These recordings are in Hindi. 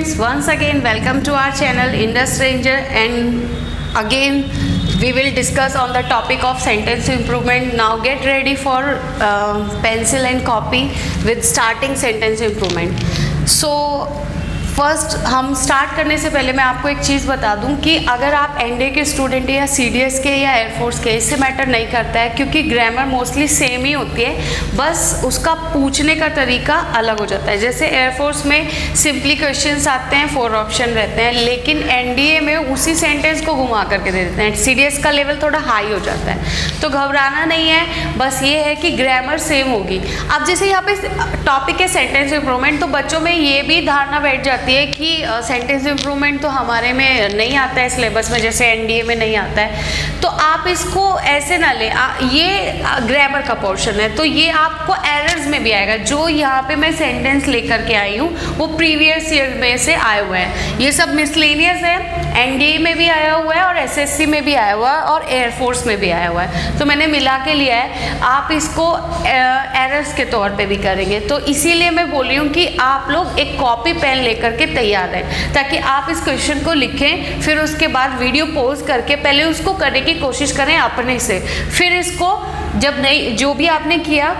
students, once again welcome to our channel Indus Ranger, and again we will discuss on the topic of sentence improvement. Now get ready for pencil and copy with starting sentence improvement. So first हम स्टार्ट करने से पहले मैं आपको एक चीज़ बता दूं कि अगर आप एनडीए के स्टूडेंट हैं या सीडीएस के या एयरफोर्स के, इससे मैटर नहीं करता है क्योंकि ग्रामर मोस्टली सेम ही होती है, बस उसका पूछने का तरीका अलग हो जाता है। जैसे एयरफोर्स में सिंपली क्वेश्चंस आते हैं, 4 ऑप्शन रहते हैं, लेकिन एनडीए में उसी सेंटेंस को घुमा करके दे देते हैं। सीडीएस का लेवल थोड़ा हाई हो जाता है, तो घबराना नहीं है, बस ये है कि ग्रामर सेम होगी। अब जैसे यहाँ पे टॉपिक है सेंटेंस इंप्रूवमेंट, तो बच्चों में ये भी धारणा बैठ जाती है कि सेंटेंस इंप्रूवमेंट तो हमारे में नहीं आता है सिलेबस में, जैसे एनडीए में नहीं आता है। तो आप इसको ऐसे ना ले, ये ग्रामर का पोर्शन है, तो ये आपको एरर्स में भी आएगा। जो यहाँ पे मैं सेंटेंस लेकर के आई हूँ वो प्रीवियस ईयर में से आए हुए हैं, ये सब मिसलेनियस है, एनडीए में भी आया हुआ है और एसएससी में भी आया हुआ है और एयरफोर्स में भी आया हुआ है, तो मैंने मिला के लिया है। आप इसको एरर्स के तौर पे भी करेंगे, तो इसीलिए मैं बोल रही हूँ कि आप लोग एक कॉपी पेन लेकर के तैयार है, ताकि आप इस क्वेश्चन को लिखें, फिर उसके बाद वीडियो पॉज करके पहले उसको करने की कोशिश करें अपने से, फिर इसको जब नहीं जो भी आपने किया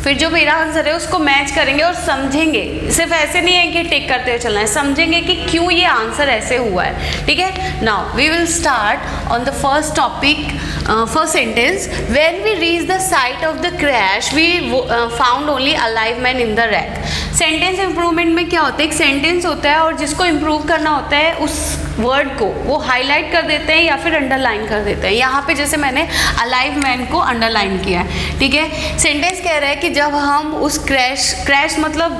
फिर जो मेरा आंसर है उसको मैच करेंगे और समझेंगे। सिर्फ ऐसे नहीं है कि टिक करते हुए चलना है, समझेंगे कि क्यों ये आंसर ऐसे हुआ है। ठीक है, now we will start on the first topic, first sentence. When we reach the site of the crash we found only alive man in the wreck. Sentence improvement में क्या होता है, एक सेंटेंस होता है और जिसको इम्प्रूव करना होता है उस वर्ड को वो हाईलाइट कर देते हैं या फिर अंडरलाइन कर देते हैं। यहाँ पे जैसे मैंने अलाइव मैन को अंडरलाइन किया है। ठीक है, सेंटेंस कह रहा है कि जब हम उस क्रैश मतलब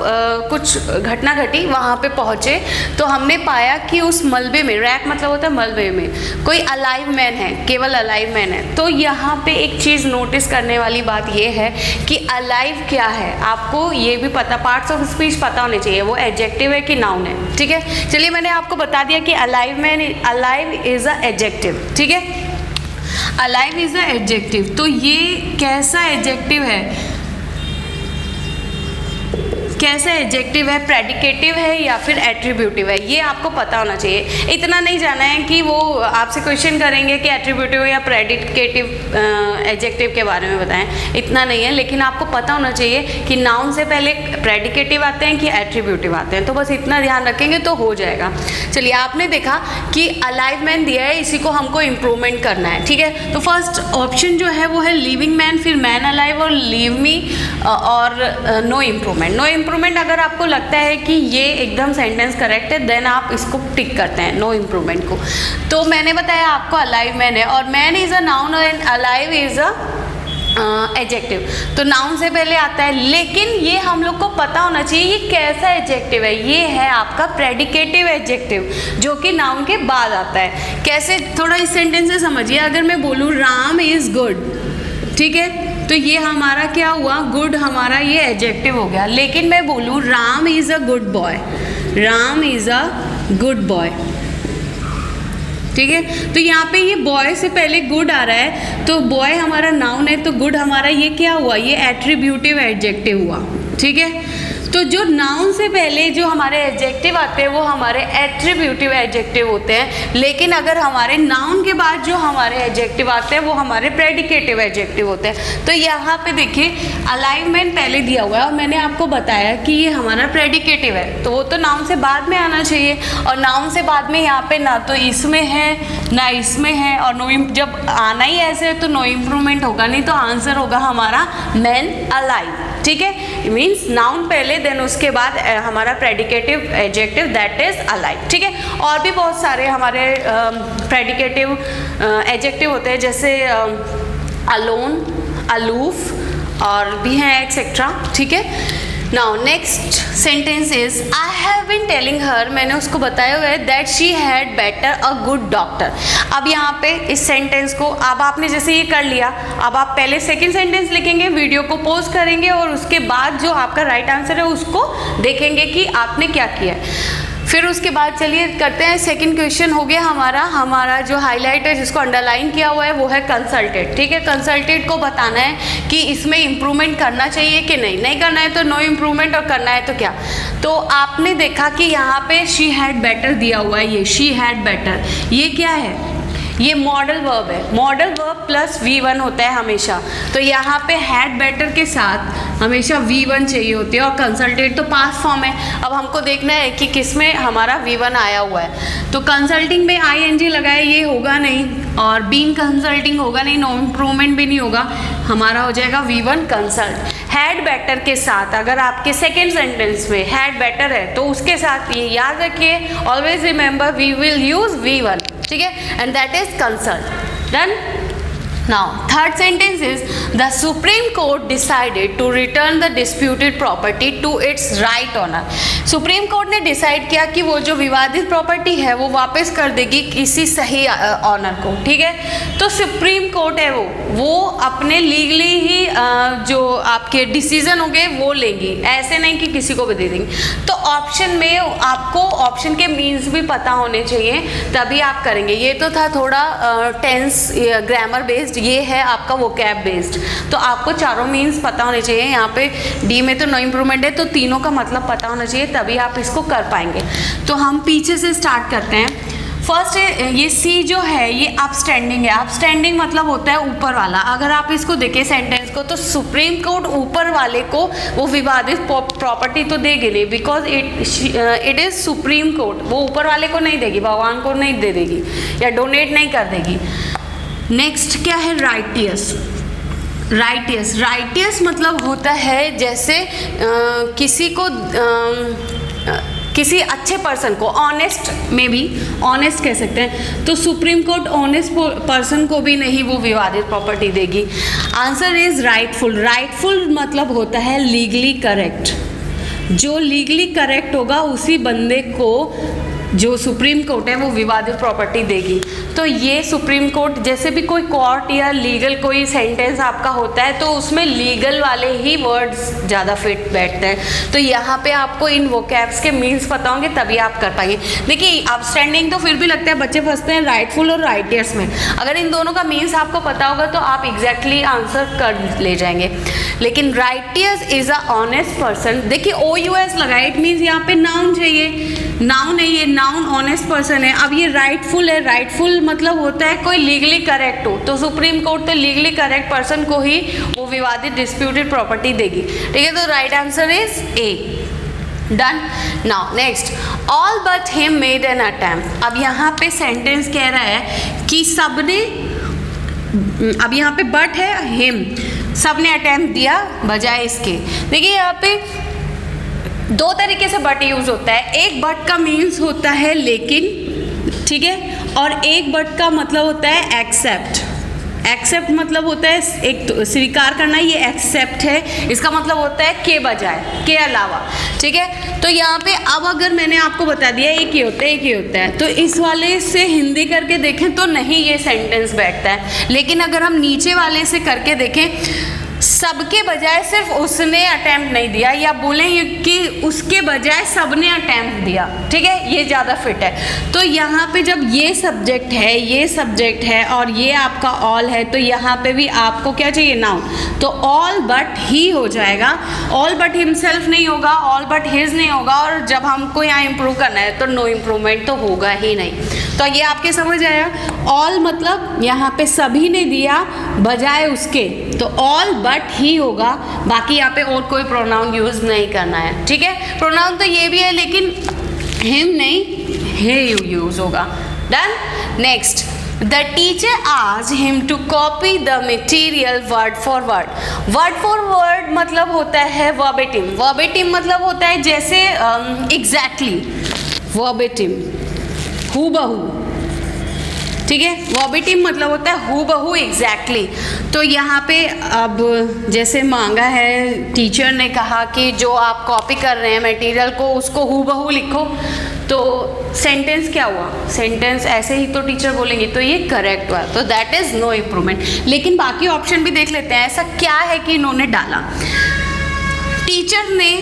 कुछ घटना घटी, वहाँ पे पहुँचे तो हमने पाया कि उस मलबे में, रैक मतलब होता है मलबे में, कोई अलाइव मैन है, केवल अलाइव मैन है। तो यहाँ पे एक चीज़ नोटिस करने वाली बात ये है कि अलाइव क्या है, आपको ये भी पता, पार्ट्स ऑफ स्पीच पता होने चाहिए, वो एडजेक्टिव है कि नाउन है। ठीक है, चलिए मैंने आपको बता दिया कि अलाइव इज अ एडजेक्टिव। ठीक है, अलाइव इज अ एडजेक्टिव, तो ये कैसा एडजेक्टिव है, कैसा एडजेक्टिव है, प्रेडिकेटिव है या फिर एट्रीब्यूटिव है, ये आपको पता होना चाहिए। इतना नहीं जाना है कि वो आपसे क्वेश्चन करेंगे कि एट्रीब्यूटिव या प्रेडिकेटिव एडजेक्टिव के बारे में बताएं, इतना नहीं है, लेकिन आपको पता होना चाहिए कि नाउन से पहले प्रेडिकेटिव आते हैं कि एट्रीब्यूटिव आते हैं, तो बस इतना ध्यान रखेंगे तो हो जाएगा। चलिए, आपने देखा कि अलाइव मैन दिया है, इसी को हमको इम्प्रूवमेंट करना है। ठीक है, तो फर्स्ट ऑप्शन जो है वो है लिविंग मैन, फिर मैन अलाइव और लीव मी और नो इम्प्रूवमेंट। नो इम्प्रूवमेंट अगर आपको लगता है कि ये एकदम सेंटेंस करेक्ट है, देन आप इसको टिक करते हैं नो इम्प्रूवमेंट को। तो मैंने बताया आपको अलाइव मैन है और man is a noun and alive is a adjective, तो नाउन से पहले आता है, लेकिन ये हम लोग को पता होना चाहिए ये कैसा एडजेक्टिव है। ये है आपका प्रेडिकेटिव एडजेक्टिव जो कि नाउन के बाद आता है। कैसे, थोड़ा इस सेंटेंस से समझिए। अगर मैं बोलूँ राम इज गुड, ठीक है, तो ये हमारा क्या हुआ, गुड हमारा ये एडजेक्टिव हो गया। लेकिन मैं बोलूँ Ram is a good boy, Ram is a good boy, ठीक है, तो यहाँ पे ये बॉय से पहले गुड आ रहा है, तो बॉय हमारा नाउन है, तो गुड हमारा ये क्या हुआ, ये एट्रीब्यूटिव एडजेक्टिव हुआ। ठीक है, तो जो नाउन से पहले जो हमारे एडजेक्टिव आते हैं वो हमारे एट्रीब्यूटिव एडजेक्टिव होते हैं, लेकिन अगर हमारे नाउन के बाद जो हमारे एडजेक्टिव आते हैं वो हमारे प्रेडिकेटिव एडजेक्टिव होते हैं। तो यहाँ पे देखिए अलाइव मैन पहले दिया हुआ है और मैंने आपको बताया कि ये हमारा प्रेडिकेटिव है, तो वो तो नाउन से बाद में आना चाहिए, और नाउन से बाद में यहाँ पे ना तो इसमें है ना इसमें है, और जब आना ही ऐसे है तो नो इम्प्रूवमेंट होगा नहीं, तो आंसर होगा हमारा मैन अलाइव। ठीक है, मीन्स नाउन पहले, देन उसके बाद हमारा predicative adjective that is alive. ठीक है, और भी बहुत सारे हमारे प्रेडिकेटिव एडजेक्टिव होते हैं, जैसे अलोन, अलूफ और भी हैं एक्सेट्रा। ठीक है, now next sentence is I have been telling her, मैंने उसको बताया हुआ है that she had better a good doctor. अब यहाँ पे इस सेंटेंस को, अब आपने जैसे ये कर लिया, अब आप पहले सेकंड सेंटेंस लिखेंगे, वीडियो को पॉज करेंगे और उसके बाद जो आपका राइट आंसर है उसको देखेंगे कि आपने क्या किया है। फिर उसके बाद चलिए करते हैं सेकंड क्वेश्चन हो गया हमारा जो हाईलाइट है जिसको अंडरलाइन किया हुआ है वो है कंसल्टेड। ठीक है, कंसल्टेड को बताना है कि इसमें इम्प्रूवमेंट करना चाहिए कि नहीं करना है तो नो इम्प्रूवमेंट, और करना है तो क्या। तो आपने देखा कि यहाँ पे शी हैड बेटर दिया हुआ है, ये शी हैड बेटर, ये क्या है, ये मॉडल वर्ब है। मॉडल वर्ब प्लस V1 होता है हमेशा, तो यहाँ पे हैड बेटर के साथ हमेशा V1 चाहिए होती है, और कंसल्टेड तो पास्ट फॉर्म है। अब हमको देखना है कि किस में हमारा V1 आया हुआ है। तो कंसल्टिंग में ING लगाए, ये होगा नहीं, और बीइंग कंसल्टिंग होगा नहीं, नो इम्प्रूवमेंट भी नहीं होगा, हमारा हो जाएगा V1 कंसल्ट। हैड बेटर के साथ अगर आपके सेकेंड सेंटेंस में हैड बेटर है तो उसके साथ ये याद रखिए, always remember we will use V1, ठीक है, and that is consult. Done. Now, third sentence is the Supreme Court decided to return the disputed property to its right owner. Supreme court ने डिसाइड किया कि वो जो विवादित प्रॉपर्टी है वो वापस कर देगी किसी सही ऑनर को। ठीक है, तो सुप्रीम कोर्ट है वो अपने लीगली ही जो आपके डिसीजन होंगे वो लेंगी, ऐसे नहीं कि किसी को भी दे देंगे। तो ऑप्शन में आपको ऑप्शन के मीन्स भी पता होने चाहिए, तभी आप करेंगे। ये तो था थोड़ा टेंस ग्रामर बेस्ड, ये है आपका वोकैब बेस्ड, तो आपको चारों मीन्स पता होने चाहिए। यहाँ पे डी में तो नो इम्प्रूवमेंट है, तो तीनों का मतलब पता होना चाहिए, तभी आप इसको कर पाएंगे। तो हम पीछे से स्टार्ट करते हैं। फर्स्ट है ये सी जो है ये अपस्टैंडिंग है। अपस्टैंडिंग मतलब होता है ऊपर वाला। अगर आप इसको देखें सेंटेंस को, तो सुप्रीम कोर्ट ऊपर वाले को वो विवादित प्रॉपर्टी तो देगी नहीं, because it is supreme court, वो ऊपर वाले को नहीं देगी, भगवान को नहीं दे देगी या डोनेट नहीं कर देगी। नेक्स्ट क्या है, राइटियस। राइटियस मतलब होता है जैसे किसी को किसी अच्छे पर्सन को, ऑनेस्ट में भी ऑनेस्ट कह सकते हैं, तो सुप्रीम कोर्ट ऑनेस्ट पर्सन को भी नहीं वो विवादित प्रॉपर्टी देगी। Answer is rightful. राइटफुल मतलब होता है लीगली करेक्ट। जो लीगली करेक्ट होगा उसी बंदे को जो सुप्रीम कोर्ट है वो विवादित प्रॉपर्टी देगी। तो ये सुप्रीम कोर्ट, जैसे भी कोई कोर्ट या लीगल कोई सेंटेंस आपका होता है तो उसमें लीगल वाले ही वर्ड्स ज़्यादा फिट बैठते हैं। तो यहाँ पे आपको इन वोकैब्स के मीन्स पता होंगे तभी आप कर पाएंगे। देखिए अपस्टैंडिंग तो फिर भी लगता है बच्चे फंसते हैं राइटफुल और राइटियस में। अगर इन दोनों का मीन्स आपको पता होगा तो आप एग्जैक्टली आंसर कर ले जाएंगे। लेकिन righteous is a honest person. देखिए OUS लगाए, इट मीन्स यहाँ पे नाउन चाहिए, नाउन है ये, नाउन ऑनेस्ट पर्सन है। अब ये राइटफुल है, राइटफुल मतलब होता है कोई लीगली करेक्ट हो, तो सुप्रीम कोर्ट तो लीगली करेक्ट पर्सन को ही वो विवादित डिस्प्यूटेड प्रॉपर्टी देगी। ठीक है, तो right answer is a. Done. Now next, all but him made an attempt. अब यहाँ पे सेंटेंस कह रहा है कि सबने, अब यहाँ पे बट है हिम, सबने अटेम्प्ट दिया बजाय इसके। देखिए यहाँ पे दो तरीके से बट यूज होता है। एक बट का मीन्स होता है लेकिन, ठीक है, और एक बट का मतलब होता है एक्सेप्ट। एक्सेप्ट मतलब होता है एक तो स्वीकार करना, ये एक्सेप्ट है, इसका मतलब होता है के बजाय, के अलावा। ठीक है, तो यहाँ पे अब अगर मैंने आपको बता दिया एक ही होता है, एक ही होता है, तो इस वाले से हिंदी करके देखें तो नहीं ये सेंटेंस बैठता है। लेकिन अगर हम नीचे वाले से करके देखें, सबके बजाय सिर्फ उसने अटेम्प्ट नहीं दिया, या बोलें कि उसके बजाय सबने अटेम्प्ट दिया। ठीक है, ये ज़्यादा फिट है। तो यहाँ पे जब ये सब्जेक्ट है, ये सब्जेक्ट है और ये आपका ऑल है, तो यहाँ पे भी आपको क्या चाहिए, नाउन। तो ऑल बट ही हो जाएगा, ऑल बट हिमसेल्फ नहीं होगा, ऑल बट हिज नहीं होगा। और जब हमको यहाँ इम्प्रूव करना है तो नो इम्प्रूवमेंट तो होगा ही नहीं। तो ये आपके समझ आया। ऑल मतलब यहाँ पे सभी ने दिया बजाय उसके, तो ऑल बट ही होगा। बाकी यहाँ पे और कोई प्रोनाउन यूज नहीं करना है। ठीक है, प्रोनाउन तो ये भी है लेकिन हिम नहीं, हे यूज होगा। Done. Next, the teacher asked him to copy the material word for word. Word for word मतलब होता है वर्बेटिम। वर्बेटिम मतलब होता है जैसे एग्जैक्टली, वर्बेटिम हूबहू। ठीक है, वर्बेटिम मतलब होता है हूबहू, एग्जैक्टली। तो यहाँ पे अब जैसे मांगा है, टीचर ने कहा कि जो आप कॉपी कर रहे हैं मटेरियल को उसको हूबहू लिखो, तो सेंटेंस क्या हुआ, सेंटेंस ऐसे ही तो टीचर बोलेंगे, तो ये करेक्ट हुआ। तो दैट इज नो इम्प्रूवमेंट। लेकिन बाकी ऑप्शन भी देख लेते हैं, ऐसा क्या है कि इन्होंने डाला। टीचर ने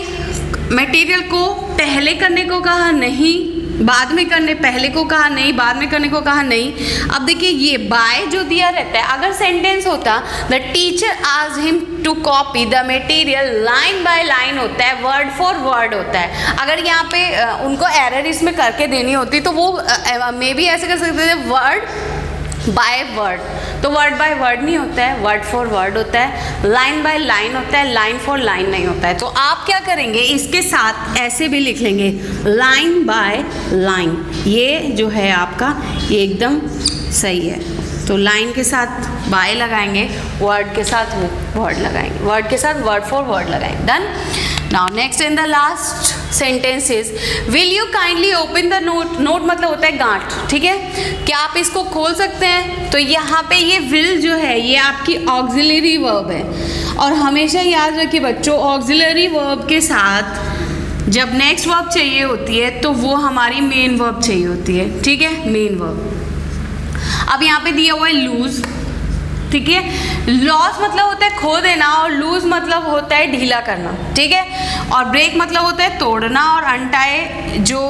मटेरियल को पहले करने को कहा नहीं, बाद में करने, पहले को कहा नहीं, बाद में करने को कहा नहीं। अब देखिए ये बाय जो दिया रहता है, अगर सेंटेंस होता the teacher asked him to copy the material line by line होता है, वर्ड फॉर वर्ड होता है। अगर यहाँ पे उनको एरर इसमें करके देनी होती तो वो मे बी ऐसे कर सकते थे वर्ड बाय वर्ड, तो वर्ड बाय वर्ड नहीं होता है, वर्ड फॉर वर्ड होता है, लाइन बाय लाइन होता है, लाइन फॉर लाइन नहीं होता है। तो आप क्या करेंगे, इसके साथ ऐसे भी लिख लेंगे लाइन बाय लाइन, ये जो है आपका ये एकदम सही है। तो लाइन के साथ बाय लगाएंगे, वर्ड के साथ वर्ड लगाएंगे, वर्ड के साथ वर्ड फॉर वर्ड लगाएंगे। Done. Now next in the last sentence is will you kindly open the note. Note मतलब होता है गांठ, ठीक है, क्या आप इसको खोल सकते हैं? तो यहाँ पे ये विल जो है ये आपकी ऑक्सिलरी वर्ब है, और हमेशा याद रखिए बच्चों ऑक्सिलरी वर्ब के साथ जब नेक्स्ट वर्ब चाहिए होती है तो वो हमारी मेन वर्ब चाहिए होती है, ठीक है, मेन वर्ब। अब यहाँ पे दिया हुआ है लूज, ठीक है, लॉस मतलब होता है खो देना और लूज मतलब होता है ढीला करना, ठीक है, और ब्रेक मतलब होता है तोड़ना, और अनटाई जो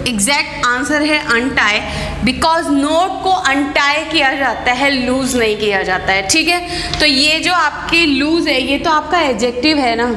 एग्जैक्ट आंसर है अनटाई, बिकॉज नोट को अनटाई किया जाता है, लूज नहीं किया जाता है, ठीक है। तो ये जो आपकी लूज है ये तो आपका एडजेक्टिव है ना,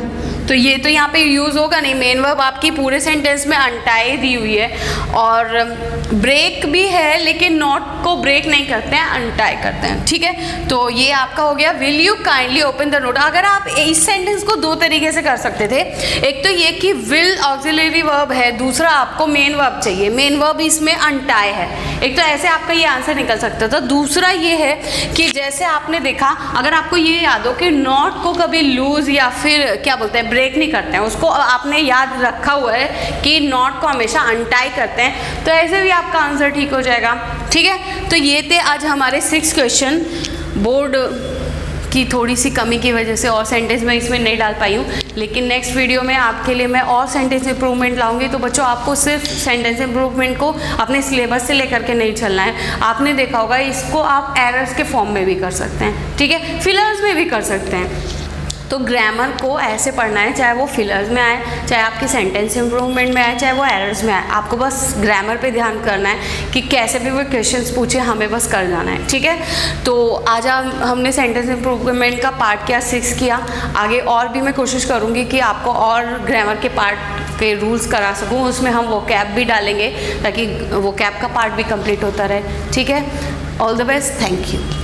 तो ये तो यहाँ पे यूज़ होगा नहीं, मेन वर्ब आपकी पूरे सेंटेंस में अनटाई दी हुई है, और ब्रेक भी है लेकिन नॉट को ब्रेक नहीं करते हैं, अनटाई करते हैं, ठीक है। तो ये आपका हो गया will you kindly open the note. अगर आप इस सेंटेंस को दो तरीके से कर सकते थे, एक तो ये कि विल ऑक्सिलरी वर्ब है, दूसरा आपको मेन वर्ब चाहिए, मेन वर्ब इसमें अनटाई है, एक तो ऐसे आपका ये आंसर निकल सकता था। दूसरा ये है कि जैसे आपने देखा, अगर आपको ये याद हो कि नॉट को कभी लूज या फिर क्या बोलते हैं ब्रेक नहीं करते हैं, उसको आपने याद रखा हुआ है कि नॉट को हमेशा अनटाई करते हैं, तो ऐसे भी आपका आंसर ठीक हो जाएगा, ठीक है। तो ये थे आज हमारे 6 क्वेश्चन। बोर्ड की थोड़ी सी कमी की वजह से और सेंटेंस में इसमें नहीं डाल पाई हूँ, लेकिन नेक्स्ट वीडियो में आपके लिए मैं और सेंटेंस इंप्रूवमेंट लाऊंगी। तो बच्चों आपको सिर्फ सेंटेंस इंप्रूवमेंट को अपने सिलेबस से लेकर के नहीं चलना है, आपने देखा होगा इसको आप एरर्स के फॉर्म में भी कर सकते हैं, ठीक है, फिलर्स में भी कर सकते हैं। तो ग्रामर को ऐसे पढ़ना है, चाहे वो फिलर्स में आए, चाहे आपकी सेंटेंस इंप्रूवमेंट में आए, चाहे वो एरर्स में आए, आपको बस ग्रामर पे ध्यान करना है कि कैसे भी वो क्वेश्चंस पूछे हमें बस कर जाना है, ठीक है। तो आज हमने सेंटेंस इंप्रूवमेंट का पार्ट क्या 6 किया, आगे और भी मैं कोशिश करूँगी कि आपको और ग्रामर के पार्ट के रूल्स करा सकूँ, उसमें हम वो कैप भी डालेंगे ताकि वो कैप का पार्ट भी कंप्लीट होता रहे, ठीक है। All the best, thank you.